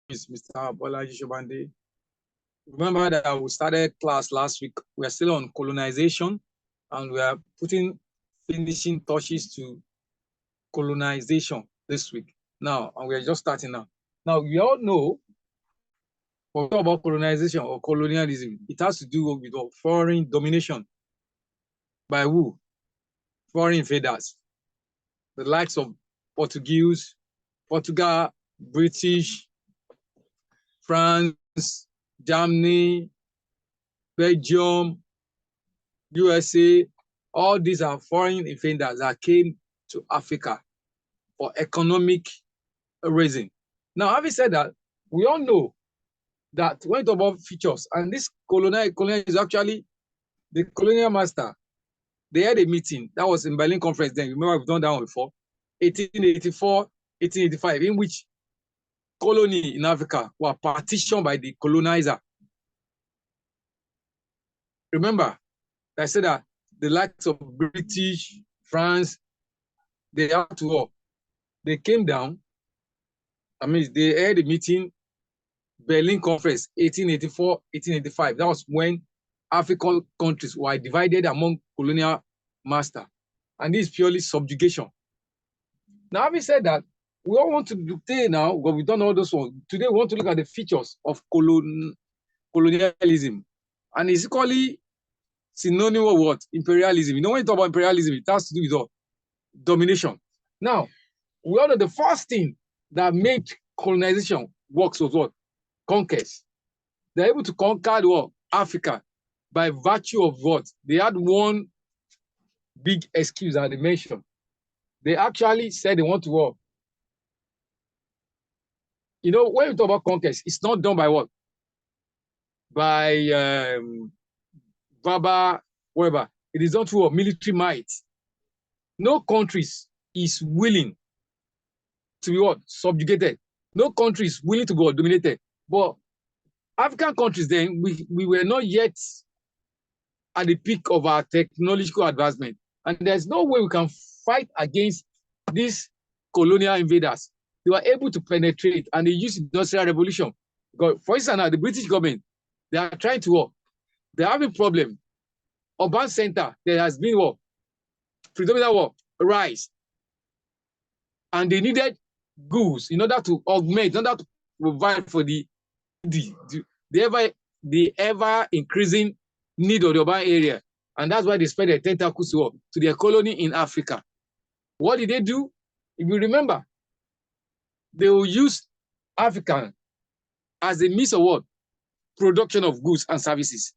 is Mr. Bolaji Shobande. Remember that we started class last week. We are still on colonization, and we are putting finishing touches to colonization this week. Now, and we are just starting now. Now, we all know, when we talk about colonization or colonialism, it has to do with foreign domination by who? Foreign invaders, the likes of Portugal, British, France, Germany, Belgium, USA. All these are foreign invaders that came to Africa for economic reason. Now, having said that, we all know that when we talk about features, and this colonial is actually the colonial master. They had a meeting that was in Berlin Conference then. Remember, we've done that one before, 1884, 1885, in which colony in Africa were partitioned by the colonizer. Remember, I said that the likes of British, France, they had to war. They came down. I mean, they had a meeting, Berlin Conference, 1884, 1885. That was when African countries were divided among colonial master. And this is purely subjugation. Now, having said that, we all want to detail now, but we've done all those ones. Today, we want to look at the features of colonialism. And it's equally synonym of what? Imperialism. You know, when you talk about imperialism, it has to do with what? Domination. Now, we all know the first thing that made colonization works was what? Conquest. They're able to conquer the world, Africa, by virtue of what? They had one big excuse that they mentioned. They actually said they want to war. You know, when you talk about conquest, it's not done by what? By Baba, whatever. It is done through military might. No countries is willing to be what? Subjugated. No country is willing to be dominated. But African countries then, we were not yet at the peak of our technological advancement. And there's no way we can fight against these colonial invaders. They were able to penetrate, and they used industrial revolution. Because, for instance, now the British government, they are trying to work. They have a problem. Urban center, there has been what? Predominant what? Rise. And they needed goods in order to augment, in order to provide for the ever increasing need of the urban area. And that's why they spread their tentacles to their colony in Africa. What did they do? If you remember, they will use African as a means of what? Production of goods and services.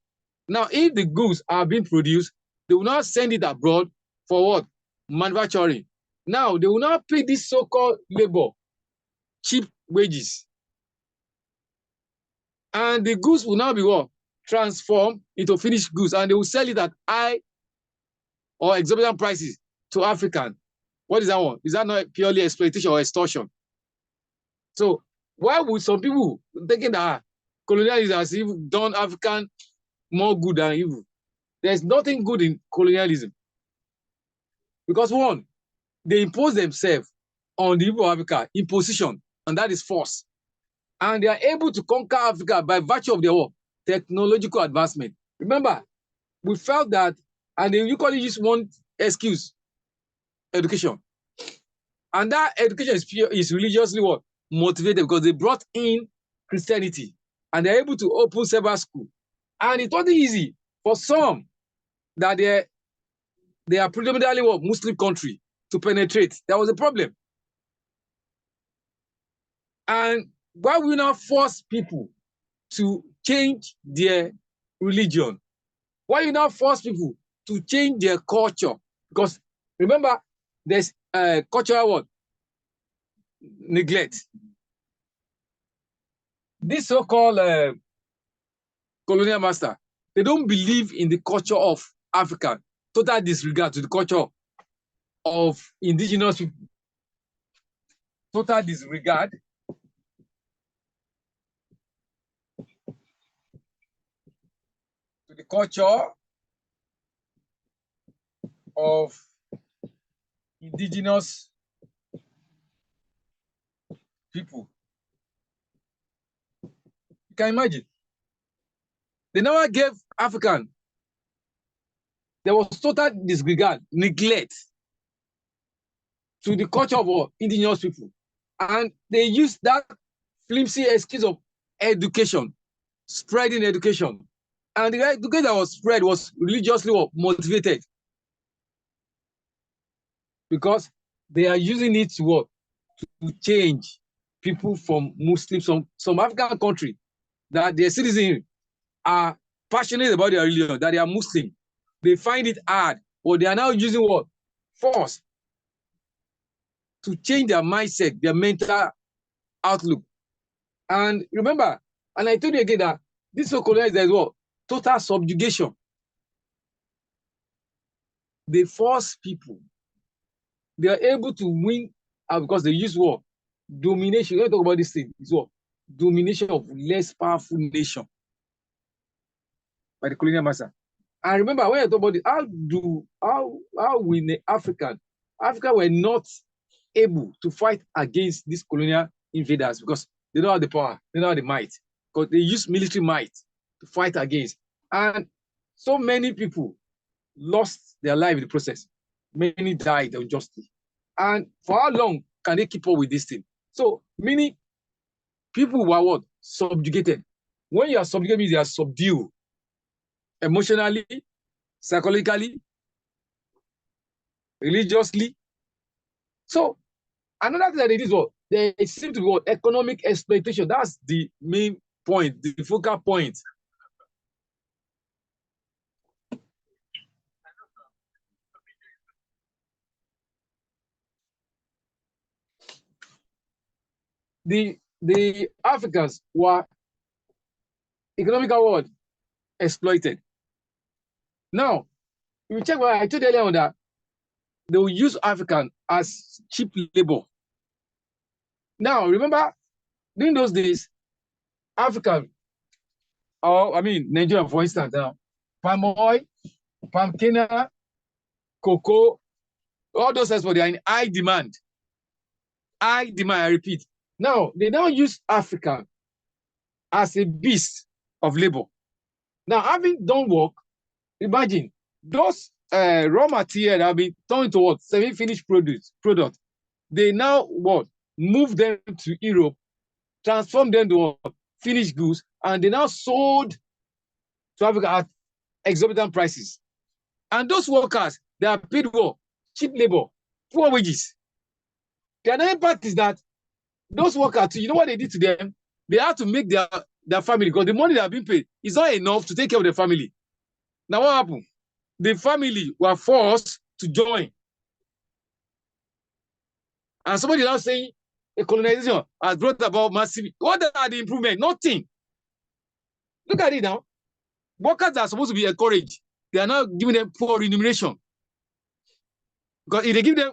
Now, if the goods are being produced, they will not send it abroad for what? Manufacturing. Now, they will not pay this so-called labor, cheap wages. And the goods will now be what? Transformed into finished goods, and they will sell it at high or exorbitant prices to African. What is that one? Is that not purely exploitation or extortion? So why would some people thinking that colonialism has even done African more good than evil? There's nothing good in colonialism. Because one, they impose themselves on the people of Africa in position, and that is force. And they are able to conquer Africa by virtue of their technological advancement. Remember, we felt that, and they usually use one excuse, education. And that education is religiously what? Motivated, because they brought in Christianity, and they're able to open several schools. And it wasn't easy for some that they are predominantly what? Muslim country to penetrate. That was a problem. And why will we now force people to change their religion? Why you now force people to change their culture? Because remember, there's cultural what? Neglect. This so-called colonial master, they don't believe in the culture of Africa. Total disregard to the culture of indigenous people. Total disregard to the culture of indigenous people. can imagine. They never gave African. There was total disregard, neglect to the culture of indigenous people. And they used that flimsy excuse of education, spreading education. And the education that was spread was religiously motivated. Because they are using it to change people from Muslims, some African country, that their citizens are passionate about their religion, that they are Muslim. They find it hard, but they are now using what? Force to change their mindset, their mental outlook. And remember, and I told you again that this colonization is what? Total subjugation. They force people. They are able to win because they use what? Domination. When we talk about this thing, it's what? Domination of less powerful nation by the colonial master. And remember, when I talk about it, how we the Africa were not able to fight against these colonial invaders because they don't have the power, they don't have the might, because they use military might to fight against. And so many people lost their life in the process. Many died unjustly. And for how long can they keep up with this thing? So many people were what? Subjugated. When you are subjugated, means you are subdued emotionally, psychologically, religiously. So another thing that they did is what? They seem to be what? Economic exploitation. That's the main point, the focal point. The Africans were economical what? Exploited. Now, if you check what I told you earlier on that they will use African as cheap labor. Now, remember, during those days, African, Nigeria, for instance, palm oil, palm kernel, cocoa, all those exports, they are in high demand. High demand, I repeat. Now, they now use African as a beast of labor. Now, having done work, imagine those raw material that have been turned into what? Semi-finished product. They now what? Move them to Europe, transform them to what? Finished goods, and they now sold to Africa at exorbitant prices. And those workers, they are paid what? Cheap labor, poor wages. The another part is that those workers, you know what they did to them? They had to make their family, because the money they are being paid is not enough to take care of their family. Now, what happened? The family were forced to join. And somebody now saying a colonization has brought about massive. What are the improvements? Nothing. Look at it now. Workers are supposed to be encouraged. They are now giving them poor remuneration. Because if they give them,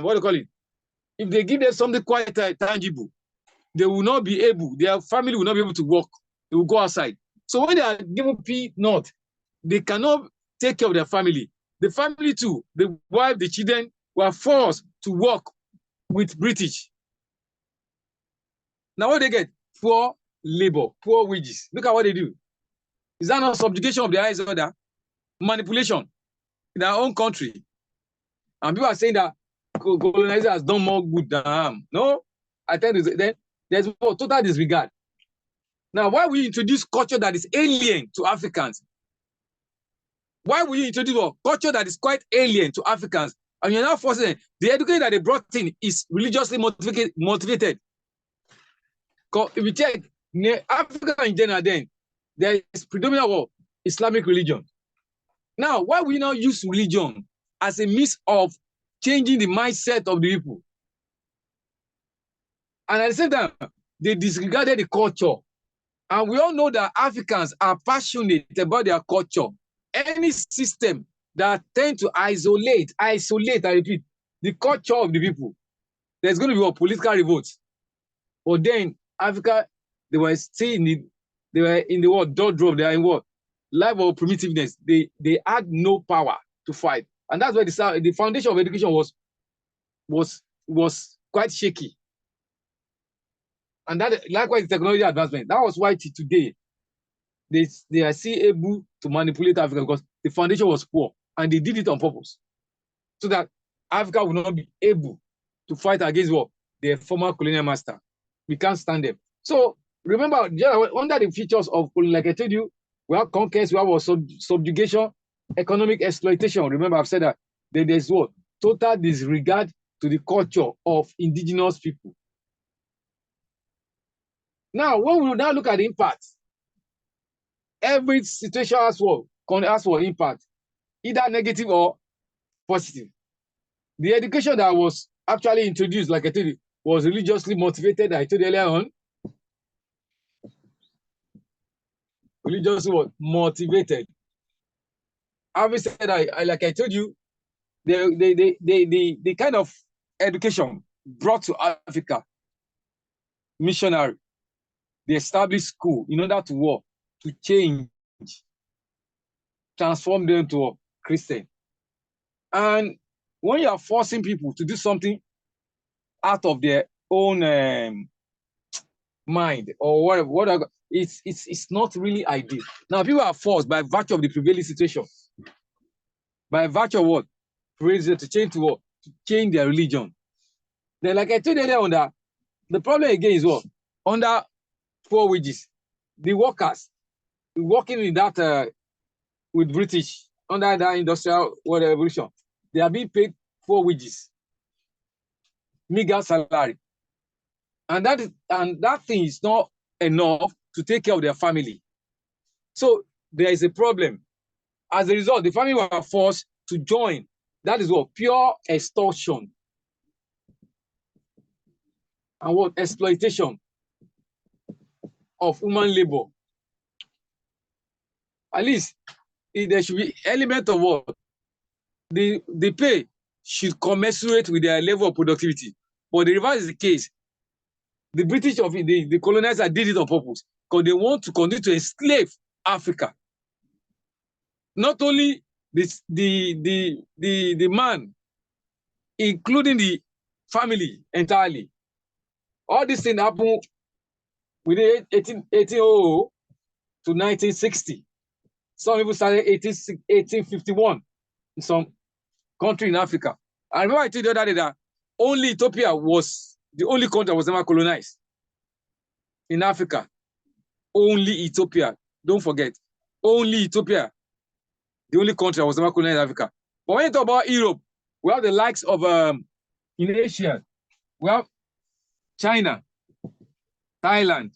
what do you call it? If they give them something quite tangible, they will not be able, their family will not be able to work. They will go outside. So when they are given peanut, they cannot take care of their family. The family too, the wife, the children were forced to work with British. Now what they get? Poor labor, poor wages. Look at what they do. Is that not subjugation of the highest order? Manipulation in our own country. And people are saying that colonizer has done more good than harm. No, I tell you, then there's total disregard. Now, why we introduce culture that is alien to Africans? Why will you introduce a culture that is quite alien to Africans? And you're now forcing them. The education that they brought in is religiously motivated. Because if you check, Africa in general, then there is predominant Islamic religion. Now, why will you now use religion as a means of changing the mindset of the people? And at the same time, they disregarded the culture. And we all know that Africans are passionate about their culture. Any system that tends to isolate, I repeat, the culture of the people, there's going to be a political revolt. But then Africa, they were still in the world, doldrum, they are in what? Life of primitiveness. They had no power to fight. And that's why the foundation of education was quite shaky. And that likewise technology advancement. That was why today they are still able to manipulate Africa, because the foundation was poor and they did it on purpose, so that Africa will not be able to fight against what? Their former colonial master. We can't stand them. So remember, under the features of, like I told you, we have conquest, we have subjugation, economic exploitation. Remember, I've said that there's what? Total disregard to the culture of indigenous people. Now, when we now look at the impact, every situation has for impact, either negative or positive. The education that was actually introduced, like I told you, was religiously motivated. I told you earlier on. Religiously motivated. Having said that, like I told you, the kind of education brought to Africa, missionary, they established school in order to work, to change, transform them to a Christian. And when you are forcing people to do something out of their own mind or whatever, it's not really ideal. Now people are forced by virtue of the prevailing situation, by virtue of what? To change to what? To change their religion. Then, like I told you earlier on, that the problem again is what? Under poor wages, the workers working in that with British under that industrial revolution, they are being paid poor wages, meager salary, and that thing is not enough to take care of their family. So there is a problem. As a result, the family were forced to join. That is what? Pure extortion and what? Exploitation of human labor. At least there should be element of what? The pay should commensurate with their level of productivity. But the reverse is the case. The British of the colonizer did it on purpose because they want to continue to enslave Africa. Not only the man, including the family entirely. All this thing happened within 1800 to 1960. Some people started 1851 in some country in Africa. I remember I told you the other day that only Ethiopia was the only country that was never colonized in Africa. Only Ethiopia. Don't forget. Only Ethiopia. The only country that was never colonized in Africa. But when you talk about Europe, we have the likes of in Asia, we have China, Thailand.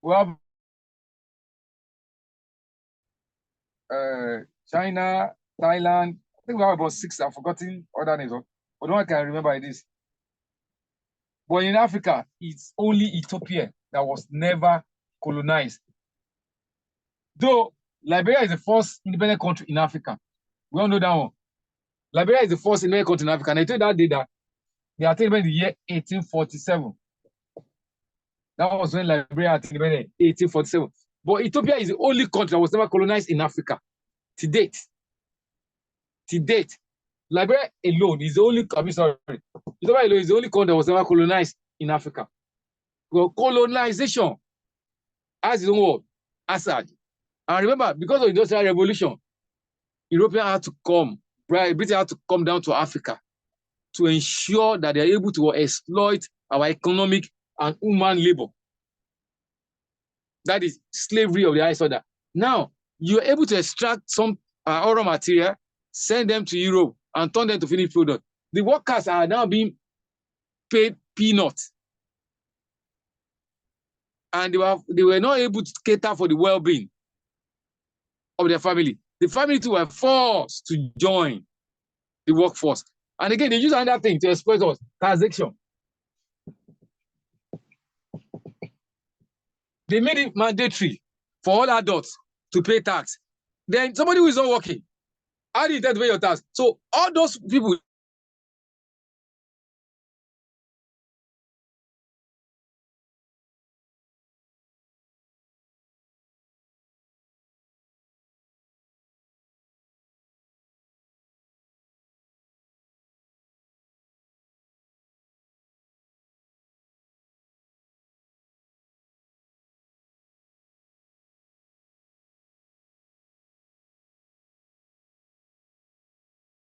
We have China, Thailand. I think we have about 6. I've forgotten other names, but no one can remember this. But in Africa, it's only Ethiopia that was never colonized. Though Liberia is the first independent country in Africa. We all know that one. Liberia is the first independent country in Africa. And I told you that day that they attained in the year 1847. That was when Liberia attained in 1847. But Ethiopia is the only country that was never colonized in Africa to date. To date. Liberia alone is the only, Ethiopia alone is the only country that was never colonized in Africa. Well, colonization as its own word, Assad. And remember, because of the Industrial Revolution, Europeans had to come, Britain had to come down to Africa to ensure that they are able to exploit our economic and human labor. That is slavery of the highest order. Now, you're able to extract some raw material, send them to Europe, and turn them to finished product. The workers are now being paid peanuts. And they were not able to cater for the well-being of their family. The family too were forced to join the workforce. And again, they use another thing to exploit us, taxation. They made it mandatory for all adults to pay tax. Then somebody who is not working, how do you intend to pay your tax? So all those people